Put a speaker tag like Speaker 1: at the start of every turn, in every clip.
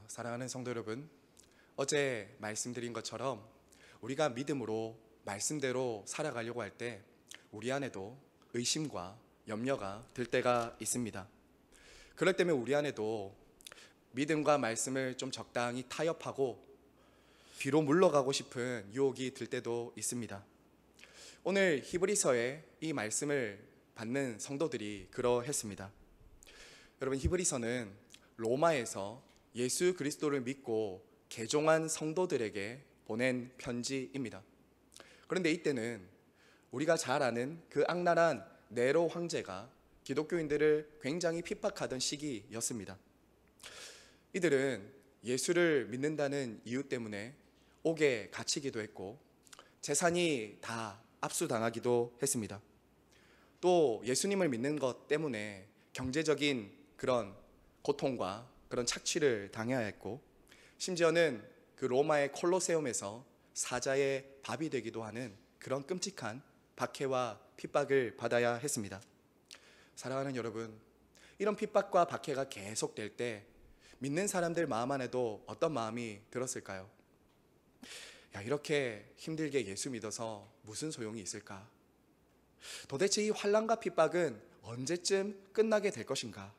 Speaker 1: 사랑하는 성도 여러분, 어제 말씀드린 것처럼 우리가 믿음으로 말씀대로 살아가려고 할 때 우리 안에도 의심과 염려가 들 때가 있습니다. 그럴 때면 우리 안에도 믿음과 말씀을 좀 적당히 타협하고 뒤로 물러가고 싶은 유혹이 들 때도 있습니다. 오늘 히브리서의 이 말씀을 받는 성도들이 그러했습니다. 여러분, 히브리서는 로마에서 예수 그리스도를 믿고 개종한 성도들에게 보낸 편지입니다. 그런데 이때는 우리가 잘 아는 그 악랄한 네로 황제가 기독교인들을 굉장히 핍박하던 시기였습니다. 이들은 예수를 믿는다는 이유 때문에 옥에 갇히기도 했고 재산이 다 압수당하기도 했습니다. 또 예수님을 믿는 것 때문에 경제적인 그런 고통과 그런 착취를 당해야 했고, 심지어는 그 로마의 콜로세움에서 사자의 밥이 되기도 하는 그런 끔찍한 박해와 핍박을 받아야 했습니다. 사랑하는 여러분, 이런 핍박과 박해가 계속될 때 믿는 사람들 마음 안에도 어떤 마음이 들었을까요? 이렇게 힘들게 예수 믿어서 무슨 소용이 있을까? 도대체 이 환난과 핍박은 언제쯤 끝나게 될 것인가?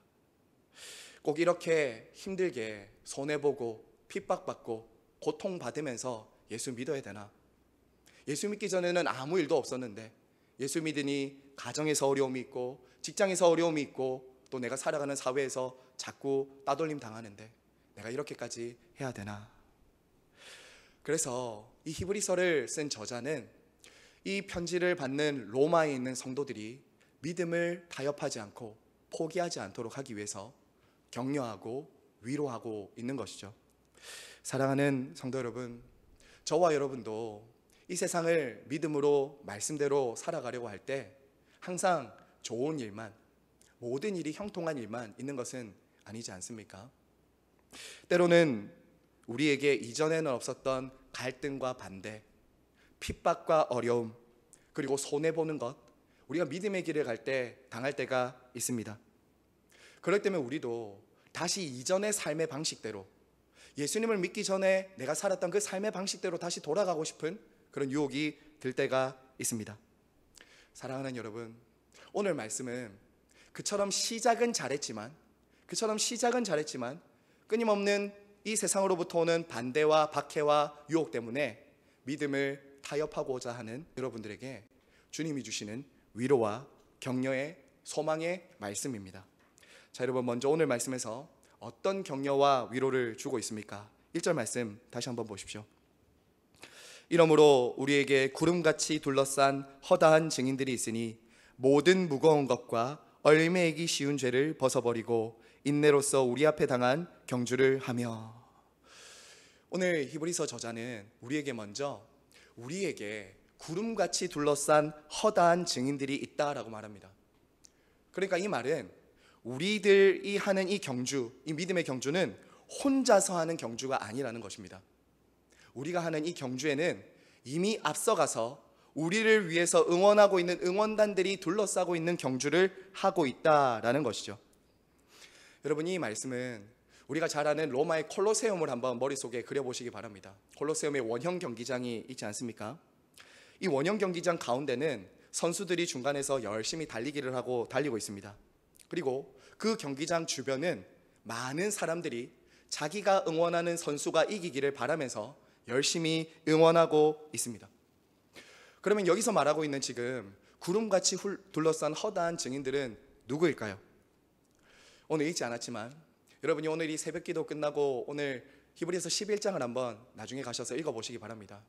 Speaker 1: 꼭 이렇게 힘들게 손해보고 핍박받고 고통받으면서 예수 믿어야 되나? 예수 믿기 전에는 아무 일도 없었는데 예수 믿으니 가정에서 어려움이 있고 직장에서 어려움이 있고 또 내가 살아가는 사회에서 자꾸 따돌림 당하는데 내가 이렇게까지 해야 되나? 그래서 이 히브리서를 쓴 저자는 이 편지를 받는 로마에 있는 성도들이 믿음을 타협하지 않고 포기하지 않도록 하기 위해서 격려하고 위로하고 있는 것이죠. 사랑하는 성도 여러분, 저와 여러분도 이 세상을 믿음으로 말씀대로 살아가려고 할 때 항상 좋은 일만, 모든 일이 형통한 일만 있는 것은 아니지 않습니까? 때로는 우리에게 이전에는 없었던 갈등과 반대, 핍박과 어려움, 그리고 손해보는 것, 우리가 믿음의 길을 갈 때 당할 때가 있습니다. 그럴 때면 우리도 다시 이전의 삶의 방식대로, 예수님을 믿기 전에 내가 살았던 그 삶의 방식대로 다시 돌아가고 싶은 그런 유혹이 들 때가 있습니다. 사랑하는 여러분, 오늘 말씀은 그처럼 시작은 잘했지만 끊임없는 이 세상으로부터 오는 반대와 박해와 유혹 때문에 믿음을 타협하고자 하는 여러분들에게 주님이 주시는 위로와 격려의 소망의 말씀입니다. 자, 여러분, 먼저 오늘 말씀에서 어떤 격려와 위로를 주고 있습니까? 1절 말씀 다시 한번 보십시오. 이러므로 우리에게 구름같이 둘러싼 허다한 증인들이 있으니 모든 무거운 것과 얽매이기 쉬운 죄를 벗어버리고 인내로써 우리 앞에 당한 경주를 하며. 오늘 히브리서 저자는 우리에게 먼저 우리에게 구름같이 둘러싼 허다한 증인들이 있다라고 말합니다. 그러니까 이 말은 우리들이 하는 이 경주, 이 믿음의 경주는 혼자서 하는 경주가 아니라는 것입니다. 우리가 하는 이 경주에는 이미 앞서가서 우리를 위해서 응원하고 있는 응원단들이 둘러싸고 있는 경주를 하고 있다라는 것이죠. 여러분, 이 말씀은 우리가 잘 아는 로마의 콜로세움을 한번 머릿속에 그려보시기 바랍니다. 콜로세움의 원형 경기장이 있지 않습니까? 이 원형 경기장 가운데는 선수들이 중간에서 열심히 달리기를 하고 달리고 있습니다. 그리고 그 경기장 주변은 많은 사람들이 자기가 응원하는 선수가 이기기를 바라면서 열심히 응원하고 있습니다. 그러면 여기서 말하고 있는 지금 구름같이 둘러싼 허다한 증인들은 누구일까요? 오늘 읽지 않았지만 여러분이 오늘 이 새벽기도 끝나고 오늘 히브리서 11장을 한번 나중에 가셔서 읽어보시기 바랍니다.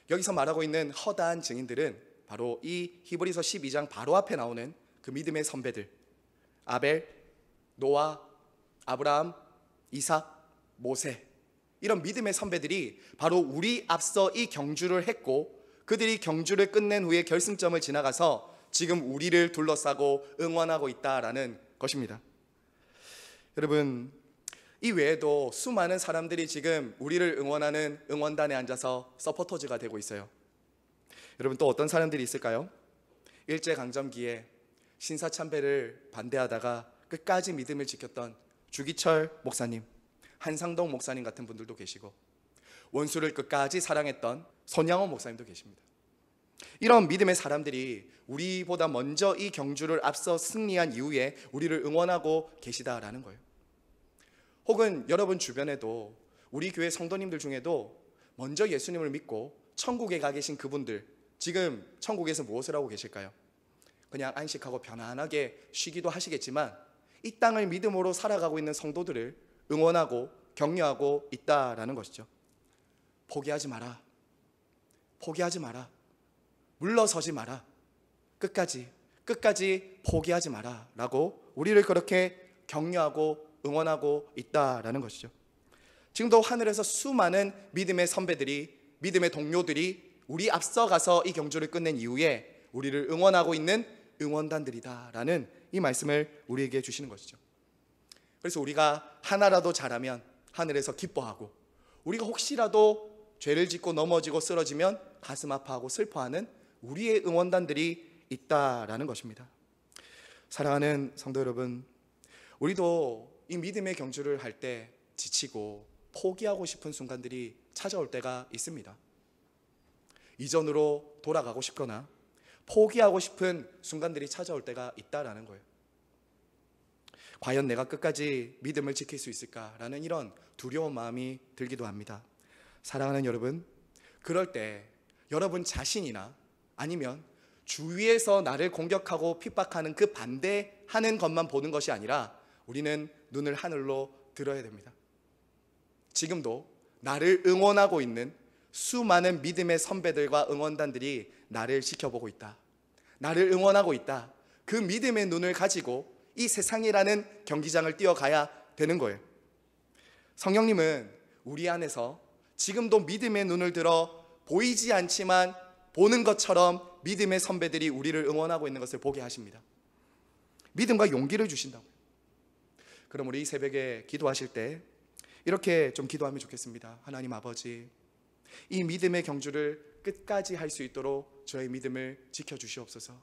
Speaker 1: 여기서 말하고 있는 허다한 증인들은 바로 이 히브리서 12장 바로 앞에 나오는 그 믿음의 선배들, 아벨, 노아, 아브라함, 이삭, 모세, 이런 믿음의 선배들이 바로 우리 앞서 이 경주를 했고 그들이 경주를 끝낸 후에 결승점을 지나가서 지금 우리를 둘러싸고 응원하고 있다라는 것입니다. 여러분, 이 외에도 수많은 사람들이 지금 우리를 응원하는 응원단에 앉아서 서포터즈가 되고 있어요. 여러분, 또 어떤 사람들이 있을까요? 일제강점기에 신사참배를 반대하다가 끝까지 믿음을 지켰던 주기철 목사님, 한상동 목사님 같은 분들도 계시고, 원수를 끝까지 사랑했던 손양호 목사님도 계십니다. 이런 믿음의 사람들이 우리보다 먼저 이 경주를 앞서 승리한 이후에 우리를 응원하고 계시다라는 거예요. 혹은 여러분 주변에도 우리 교회 성도님들 중에도 먼저 예수님을 믿고 천국에 가 계신 그분들, 지금 천국에서 무엇을 하고 계실까요? 그냥 안식하고 편안하게 쉬기도 하시겠지만 이 땅을 믿음으로 살아가고 있는 성도들을 응원하고 격려하고 있다라는 것이죠. 포기하지 마라. 포기하지 마라. 물러서지 마라. 끝까지 포기하지 마라 라고 우리를 그렇게 격려하고 응원하고 있다라는 것이죠. 지금도 하늘에서 수많은 믿음의 선배들이, 믿음의 동료들이 우리 앞서가서 이 경주를 끝낸 이후에 우리를 응원하고 있는 응원단들이다라는 이 말씀을 우리에게 주시는 것이죠. 그래서 우리가 하나라도 잘하면 하늘에서 기뻐하고, 우리가 혹시라도 죄를 짓고 넘어지고 쓰러지면 가슴 아파하고 슬퍼하는 우리의 응원단들이 있다라는 것입니다. 사랑하는 성도 여러분, 우리도 이 믿음의 경주를 할 때 지치고 포기하고 싶은 순간들이 찾아올 때가 있습니다. 이전으로 돌아가고 싶거나 포기하고 싶은 순간들이 찾아올 때가 있다라는 거예요. 과연 내가 끝까지 믿음을 지킬 수 있을까라는 이런 두려운 마음이 들기도 합니다. 사랑하는 여러분, 그럴 때 여러분 자신이나 아니면 주위에서 나를 공격하고 핍박하는 그 반대하는 것만 보는 것이 아니라 우리는 눈을 하늘로 들어야 됩니다. 지금도 나를 응원하고 있는 수많은 믿음의 선배들과 응원단들이 나를 지켜보고 있다. 나를 응원하고 있다. 그 믿음의 눈을 가지고 이 세상이라는 경기장을 뛰어가야 되는 거예요. 성령님은 우리 안에서 지금도 믿음의 눈을 들어 보이지 않지만 보는 것처럼 믿음의 선배들이 우리를 응원하고 있는 것을 보게 하십니다. 믿음과 용기를 주신다고요. 그럼 우리 이 새벽에 기도하실 때 이렇게 좀 기도하면 좋겠습니다. 하나님 아버지, 이 믿음의 경주를 끝까지 할 수 있도록 저의 믿음을 지켜주시옵소서.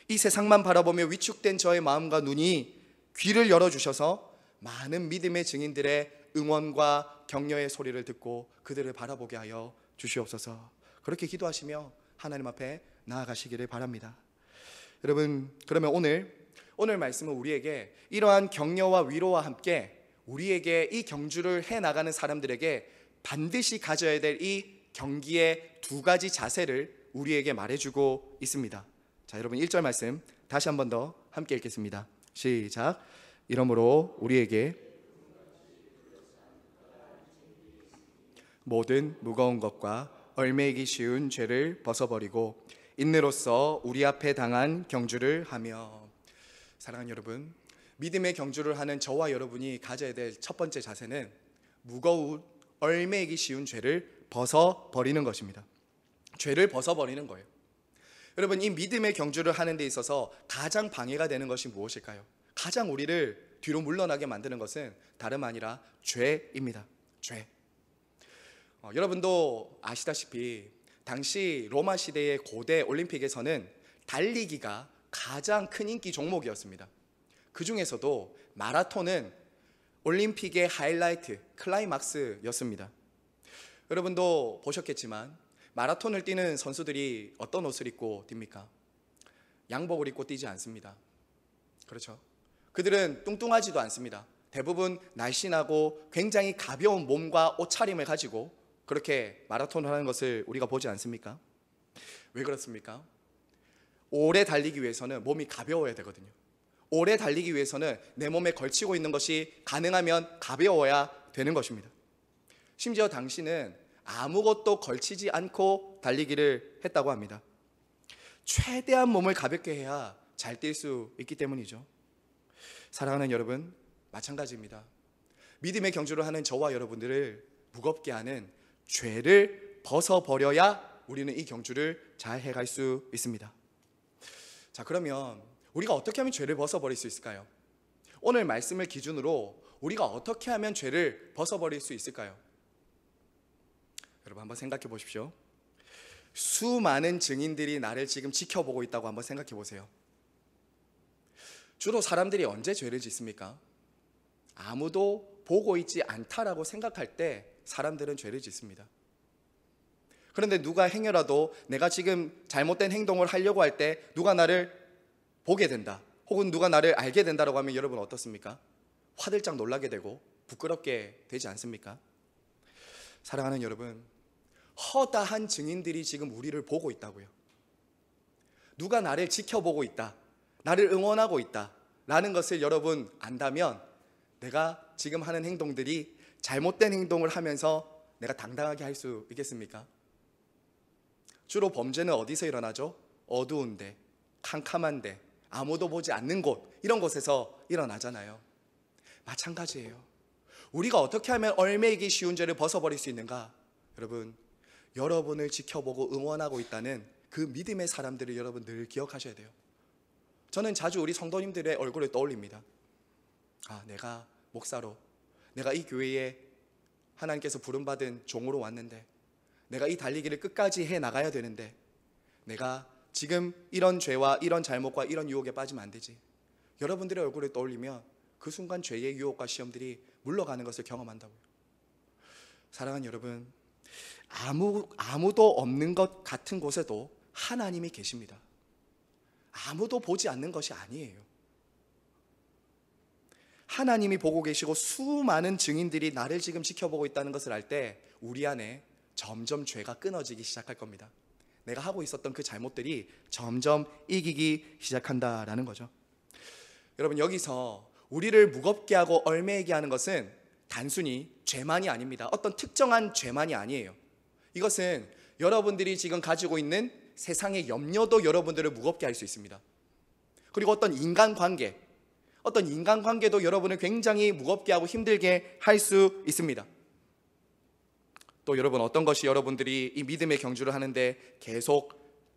Speaker 1: 이 세상만 바라보며 위축된 저의 마음과 눈이 귀를 열어주셔서 많은 믿음의 증인들의 응원과 격려의 소리를 듣고 그들을 바라보게 하여 주시옵소서. 그렇게 기도하시며 하나님 앞에 나아가시기를 바랍니다. 여러분, 그러면 오늘 말씀은 우리에게 이러한 격려와 위로와 함께 우리에게 이 경주를 해나가는 사람들에게 반드시 가져야 될 이 경기의 두 가지 자세를 우리에게 말해주고 있습니다. 자, 여러분 1절 말씀 다시 한 번 더 함께 읽겠습니다. 시작. 이러므로 우리에게 모든 무거운 것과 얽매이기 쉬운 죄를 벗어버리고 인내로서 우리 앞에 당한 경주를 하며. 사랑하는 여러분, 믿음의 경주를 하는 저와 여러분이 가져야 될 첫 번째 자세는 무거운 얽매이기 쉬운 죄를 벗어버리는 것입니다. 죄를 벗어버리는 거예요. 여러분, 이 믿음의 경주를 하는 데 있어서 가장 방해가 되는 것이 무엇일까요? 가장 우리를 뒤로 물러나게 만드는 것은 다름 아니라 죄입니다. 죄. 여러분도 아시다시피 당시 로마 시대의 고대 올림픽에서는 달리기가 가장 큰 인기 종목이었습니다. 그 중에서도 마라톤은 올림픽의 하이라이트, 클라이막스였습니다. 여러분도 보셨겠지만 마라톤을 뛰는 선수들이 어떤 옷을 입고 뜁니까? 양복을 입고 뛰지 않습니다. 그렇죠? 그들은 뚱뚱하지도 않습니다. 대부분 날씬하고 굉장히 가벼운 몸과 옷차림을 가지고 그렇게 마라톤을 하는 것을 우리가 보지 않습니까? 왜 그렇습니까? 오래 달리기 위해서는 몸이 가벼워야 되거든요. 오래 달리기 위해서는 내 몸에 걸치고 있는 것이 가능하면 가벼워야 되는 것입니다. 심지어 당시는 아무것도 걸치지 않고 달리기를 했다고 합니다. 최대한 몸을 가볍게 해야 잘 뛸 수 있기 때문이죠. 사랑하는 여러분, 마찬가지입니다. 믿음의 경주를 하는 저와 여러분들을 무겁게 하는 죄를 벗어버려야 우리는 이 경주를 잘 해갈 수 있습니다. 자, 그러면 우리가 어떻게 하면 죄를 벗어버릴 수 있을까요? 오늘 말씀을 기준으로 우리가 어떻게 하면 죄를 벗어버릴 수 있을까요? 여러분 한번 생각해 보십시오. 수많은 증인들이 나를 지금 지켜보고 있다고 한번 생각해 보세요. 주로 사람들이 언제 죄를 짓습니까? 아무도 보고 있지 않다라고 생각할 때 사람들은 죄를 짓습니다. 그런데 누가 행여라도 내가 지금 잘못된 행동을 하려고 할 때 누가 나를 보게 된다, 혹은 누가 나를 알게 된다라고 하면 여러분 어떻습니까? 화들짝 놀라게 되고 부끄럽게 되지 않습니까? 사랑하는 여러분, 허다한 증인들이 지금 우리를 보고 있다고요. 누가 나를 지켜보고 있다, 나를 응원하고 있다 라는 것을 여러분 안다면 내가 지금 하는 행동들이 잘못된 행동을 하면서 내가 당당하게 할 수 있겠습니까? 주로 범죄는 어디서 일어나죠? 어두운데, 캄캄한데, 아무도 보지 않는 곳, 이런 곳에서 일어나잖아요. 마찬가지예요. 우리가 어떻게 하면 얼매이기 쉬운 죄를 벗어버릴 수 있는가? 여러분, 여러분을 지켜보고 응원하고 있다는 그 믿음의 사람들을 여러분 늘 기억하셔야 돼요. 저는 자주 우리 성도님들의 얼굴을 떠올립니다. 내가 목사로, 내가 이 교회에 하나님께서 부름받은 종으로 왔는데, 내가 이 달리기를 끝까지 해 나가야 되는데, 내가 지금 이런 죄와 이런 잘못과 이런 유혹에 빠지면 안 되지. 여러분들의 얼굴을 떠올리면 그 순간 죄의 유혹과 시험들이 물러가는 것을 경험한다고요. 사랑하는 여러분, 아무도 없는 것 같은 곳에도 하나님이 계십니다. 아무도 보지 않는 것이 아니에요. 하나님이 보고 계시고 수많은 증인들이 나를 지금 지켜보고 있다는 것을 알 때 우리 안에 점점 죄가 끊어지기 시작할 겁니다. 내가 하고 있었던 그 잘못들이 점점 이기기 시작한다라는 거죠. 여러분, 여기서 우리를 무겁게 하고 얼매이게 하는 것은 단순히 죄만이 아닙니다. 어떤 특정한 죄만이 아니에요. 이것은 여러분들이 지금 가지고 있는 세상의 염려도 여러분들을 무겁게 할 수 있습니다. 그리고 어떤 인간관계도 여러분을 굉장히 무겁게 하고 힘들게 할 수 있습니다. 또 여러분, 어떤 것이 여러분들이 이 믿음의 경주를 하는데 계속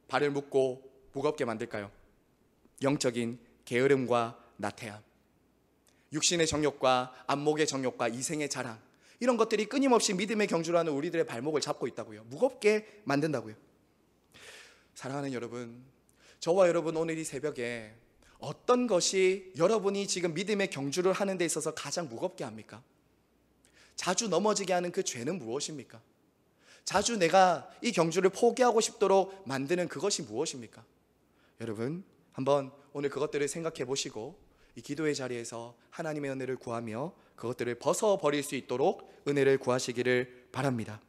Speaker 1: 발을 묶고 무겁게 만들까요? 영적인 게으름과 나태함, 육신의 정욕과 안목의 정욕과 이생의 자랑, 이런 것들이 끊임없이 믿음의 경주를 하는 우리들의 발목을 잡고 있다고요. 무겁게 만든다고요. 사랑하는 여러분, 저와 여러분 오늘 이 새벽에 어떤 것이 여러분이 지금 믿음의 경주를 하는 데 있어서 가장 무겁게 합니까? 자주 넘어지게 하는 그 죄는 무엇입니까? 자주 내가 이 경주를 포기하고 싶도록 만드는 그것이 무엇입니까? 여러분, 한번 오늘 그것들을 생각해 보시고 이 기도의 자리에서 하나님의 은혜를 구하며 그것들을 벗어버릴 수 있도록 은혜를 구하시기를 바랍니다.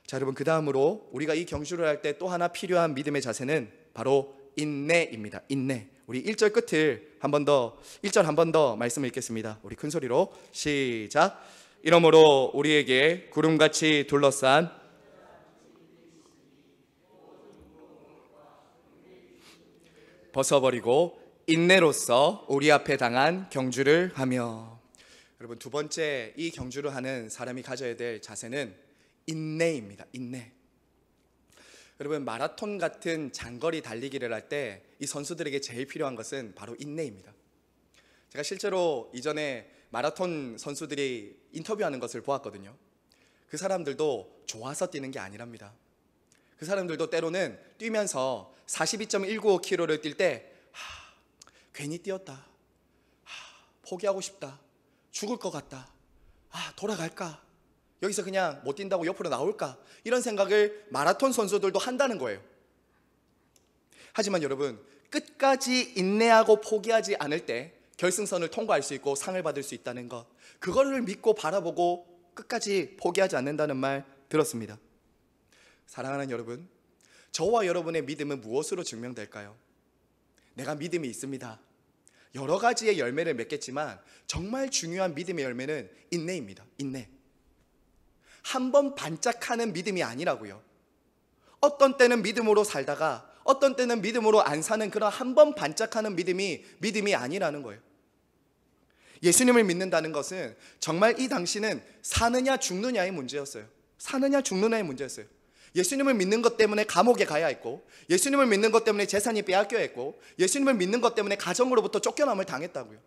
Speaker 1: 자, 여러분, 그 다음으로 우리가 이 경주를 할 때 또 하나 필요한 믿음의 자세는 바로 인내입니다. 인내. 우리 1절 끝을 한 번 더, 1절 한 번 더 말씀을 읽겠습니다. 우리 큰 소리로 시작. 이러므로 우리에게 구름같이 둘러싼 벗어버리고 인내로서 우리 앞에 당한 경주를 하며. 여러분, 두 번째 이 경주를 하는 사람이 가져야 될 자세는 인내입니다. 인내. 여러분, 마라톤 같은 장거리 달리기를 할 때 이 선수들에게 제일 필요한 것은 바로 인내입니다. 제가 실제로 이전에 마라톤 선수들이 인터뷰하는 것을 보았거든요. 그 사람들도 좋아서 뛰는 게 아니랍니다. 그 사람들도 때로는 뛰면서 42.195km를 뛸 때 괜히 뛰었다, 포기하고 싶다, 죽을 것 같다, 돌아갈까, 여기서 그냥 못 뛴다고 옆으로 나올까, 이런 생각을 마라톤 선수들도 한다는 거예요. 하지만 여러분, 끝까지 인내하고 포기하지 않을 때 결승선을 통과할 수 있고 상을 받을 수 있다는 것, 그거를 믿고 바라보고 끝까지 포기하지 않는다는 말 들었습니다. 사랑하는 여러분, 저와 여러분의 믿음은 무엇으로 증명될까요? 내가 믿음이 있습니다. 여러 가지의 열매를 맺겠지만 정말 중요한 믿음의 열매는 인내입니다. 인내. 한 번 반짝하는 믿음이 아니라고요. 어떤 때는 믿음으로 살다가 어떤 때는 믿음으로 안 사는 그런 한 번 반짝하는 믿음이 아니라는 거예요. 예수님을 믿는다는 것은 정말 이 당시는 사느냐 죽느냐의 문제였어요. 사느냐 죽느냐의 문제였어요. 예수님을 믿는 것 때문에 감옥에 가야 했고, 예수님을 믿는 것 때문에 재산이 빼앗겨야 했고, 예수님을 믿는 것 때문에 가정으로부터 쫓겨남을 당했다고요.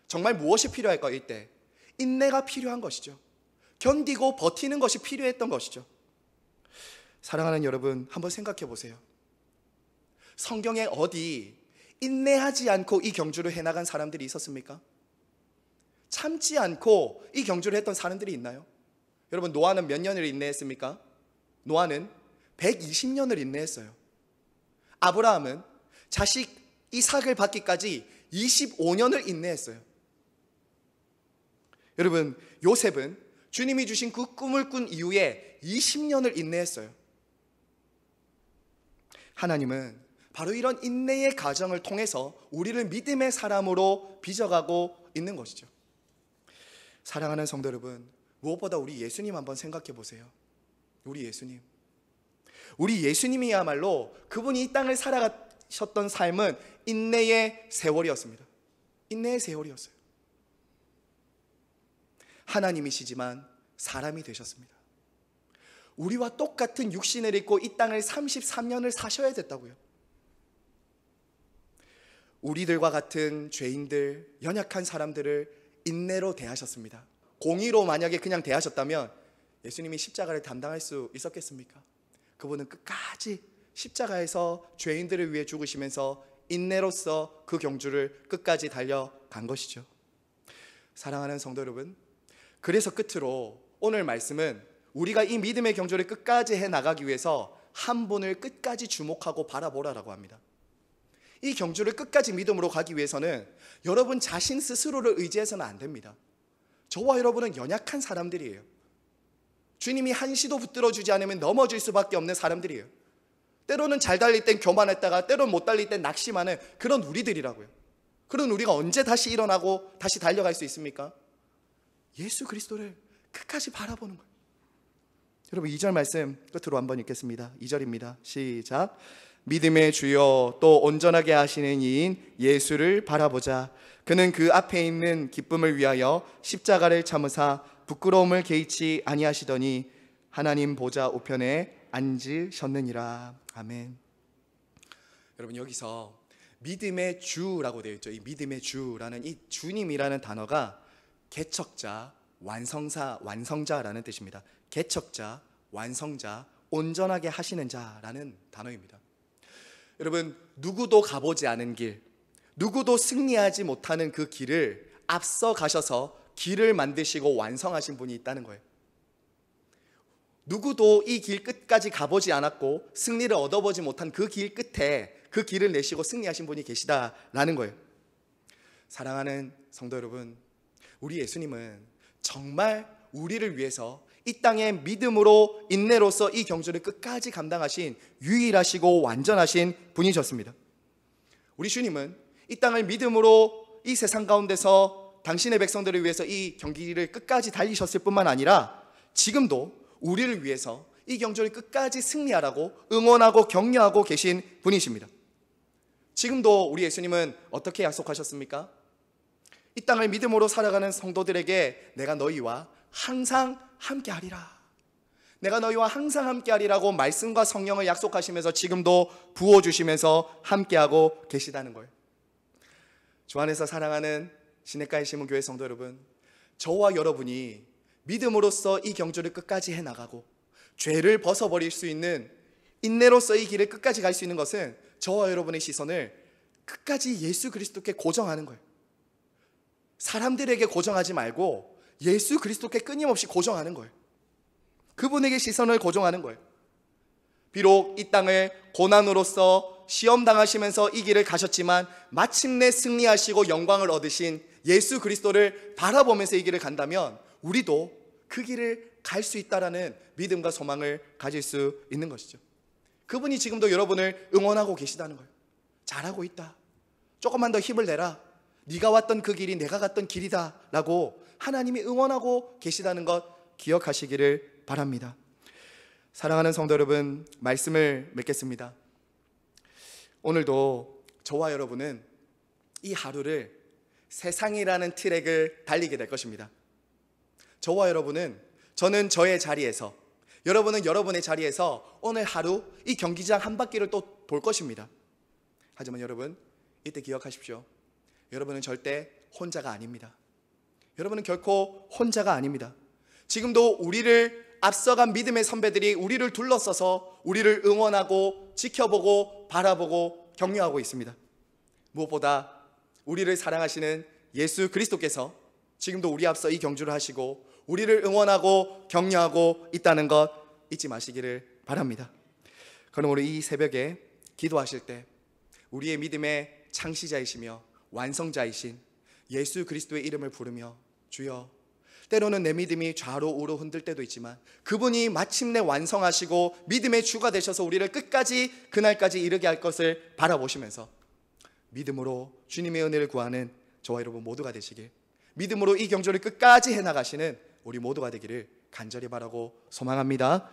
Speaker 1: 정말 무엇이 필요할까요? 이때 인내가 필요한 것이죠. 견디고 버티는 것이 필요했던 것이죠. 사랑하는 여러분, 한번 생각해 보세요. 성경에 어디 인내하지 않고 이 경주를 해나간 사람들이 있었습니까? 참지 않고 이 경주를 했던 사람들이 있나요? 여러분, 노아는 몇 년을 인내했습니까? 노아는 120년을 인내했어요. 아브라함은 자식 이삭을 받기까지 25년을 인내했어요. 여러분, 요셉은 주님이 주신 그 꿈을 꾼 이후에 20년을 인내했어요. 하나님은 바로 이런 인내의 과정을 통해서 우리를 믿음의 사람으로 빚어가고 있는 것이죠. 사랑하는 성도 여러분, 무엇보다 우리 예수님 한번 생각해 보세요. 우리 예수님이야말로 그분이 이 땅을 살아가셨던 삶은 인내의 세월이었습니다. 인내의 세월이었어요. 하나님이시지만 사람이 되셨습니다. 우리와 똑같은 육신을 입고 이 땅을 33년을 사셔야 됐다고요. 우리들과 같은 죄인들, 연약한 사람들을 인내로 대하셨습니다. 공의로 만약에 그냥 대하셨다면 예수님이 십자가를 담당할 수 있었겠습니까? 그분은 끝까지 십자가에서 죄인들을 위해 죽으시면서 인내로서 그 경주를 끝까지 달려간 것이죠. 사랑하는 성도 여러분, 그래서 끝으로 오늘 말씀은 우리가 이 믿음의 경주를 끝까지 해나가기 위해서 한 분을 끝까지 주목하고 바라보라라고 합니다. 이 경주를 끝까지 믿음으로 가기 위해서는 여러분 자신 스스로를 의지해서는 안 됩니다. 저와 여러분은 연약한 사람들이에요. 주님이 한시도 붙들어주지 않으면 넘어질 수밖에 없는 사람들이에요. 때로는 잘 달릴 땐 교만했다가 때로는 못 달릴 땐 낙심하는 그런 우리들이라고요. 그런 우리가 언제 다시 일어나고 다시 달려갈 수 있습니까? 예수 그리스도를 끝까지 바라보는 거예요. 여러분, 2절 말씀 끝으로 한번 읽겠습니다. 2절입니다. 시작. 믿음의 주여 또 온전하게 하시는 이인 예수를 바라보자. 그는 그 앞에 있는 기쁨을 위하여 십자가를 참으사 부끄러움을 개의치 아니하시더니 하나님 보좌 우편에 앉으셨느니라. 아멘. 여러분, 여기서 믿음의 주라고 되어 있죠. 이 믿음의 주라는 이 주님이라는 단어가 개척자, 완성자라는 뜻입니다. 개척자, 완성자, 온전하게 하시는 자라는 단어입니다. 여러분, 누구도 가보지 않은 길, 누구도 승리하지 못하는 그 길을 앞서 가셔서 길을 만드시고 완성하신 분이 있다는 거예요. 누구도 이 길 끝까지 가보지 않았고 승리를 얻어보지 못한 그 길 끝에 그 길을 내시고 승리하신 분이 계시다라는 거예요. 사랑하는 성도 여러분, 우리 예수님은 정말 우리를 위해서 이 땅에 믿음으로 인내로서 이 경주를 끝까지 감당하신 유일하시고 완전하신 분이셨습니다. 우리 주님은 이 땅을 믿음으로 이 세상 가운데서 당신의 백성들을 위해서 이 경기를 끝까지 달리셨을 뿐만 아니라 지금도 우리를 위해서 이 경주를 끝까지 승리하라고 응원하고 격려하고 계신 분이십니다. 지금도 우리 예수님은 어떻게 약속하셨습니까? 이 땅을 믿음으로 살아가는 성도들에게 내가 너희와 항상 함께하리라. 내가 너희와 항상 함께하리라고 말씀과 성령을 약속하시면서 지금도 부어주시면서 함께하고 계시다는 거예요. 주 안에서 사랑하는 시냇가의 시문교회 성도 여러분, 저와 여러분이 믿음으로써 이 경주를 끝까지 해나가고 죄를 벗어버릴 수 있는 인내로서 이 길을 끝까지 갈 수 있는 것은 저와 여러분의 시선을 끝까지 예수 그리스도께 고정하는 거예요. 사람들에게 고정하지 말고 예수 그리스도께 끊임없이 고정하는 거예요. 그분에게 시선을 고정하는 거예요. 비록 이 땅을 고난으로서 시험 당하시면서 이 길을 가셨지만 마침내 승리하시고 영광을 얻으신 예수 그리스도를 바라보면서 이 길을 간다면 우리도 그 길을 갈 수 있다라는 믿음과 소망을 가질 수 있는 것이죠. 그분이 지금도 여러분을 응원하고 계시다는 거예요. 잘하고 있다. 조금만 더 힘을 내라. 네가 왔던 그 길이 내가 갔던 길이다 라고 하나님이 응원하고 계시다는 것 기억하시기를 바랍니다. 사랑하는 성도 여러분, 말씀을 맺겠습니다. 오늘도 저와 여러분은 이 하루를 세상이라는 트랙을 달리게 될 것입니다. 저와 여러분은, 저는 저의 자리에서, 여러분은 여러분의 자리에서 오늘 하루 이 경기장 한 바퀴를 또 돌 것입니다. 하지만 여러분, 이때 기억하십시오. 여러분은 절대 혼자가 아닙니다. 여러분은 결코 혼자가 아닙니다. 지금도 우리를 앞서간 믿음의 선배들이 우리를 둘러서서 우리를 응원하고 지켜보고 바라보고 격려하고 있습니다. 무엇보다 우리를 사랑하시는 예수 그리스도께서 지금도 우리 앞서 이 경주를 하시고 우리를 응원하고 격려하고 있다는 것 잊지 마시기를 바랍니다. 그럼 우리 이 새벽에 기도하실 때 우리의 믿음의 창시자이시며 완성자이신 예수 그리스도의 이름을 부르며 주여, 때로는 내 믿음이 좌로 우로 흔들 때도 있지만 그분이 마침내 완성하시고 믿음의 주가 되셔서 우리를 끝까지 그날까지 이르게 할 것을 바라보시면서 믿음으로 주님의 은혜를 구하는 저와 여러분 모두가 되시길, 믿음으로 이 경주를 끝까지 해나가시는 우리 모두가 되기를 간절히 바라고 소망합니다.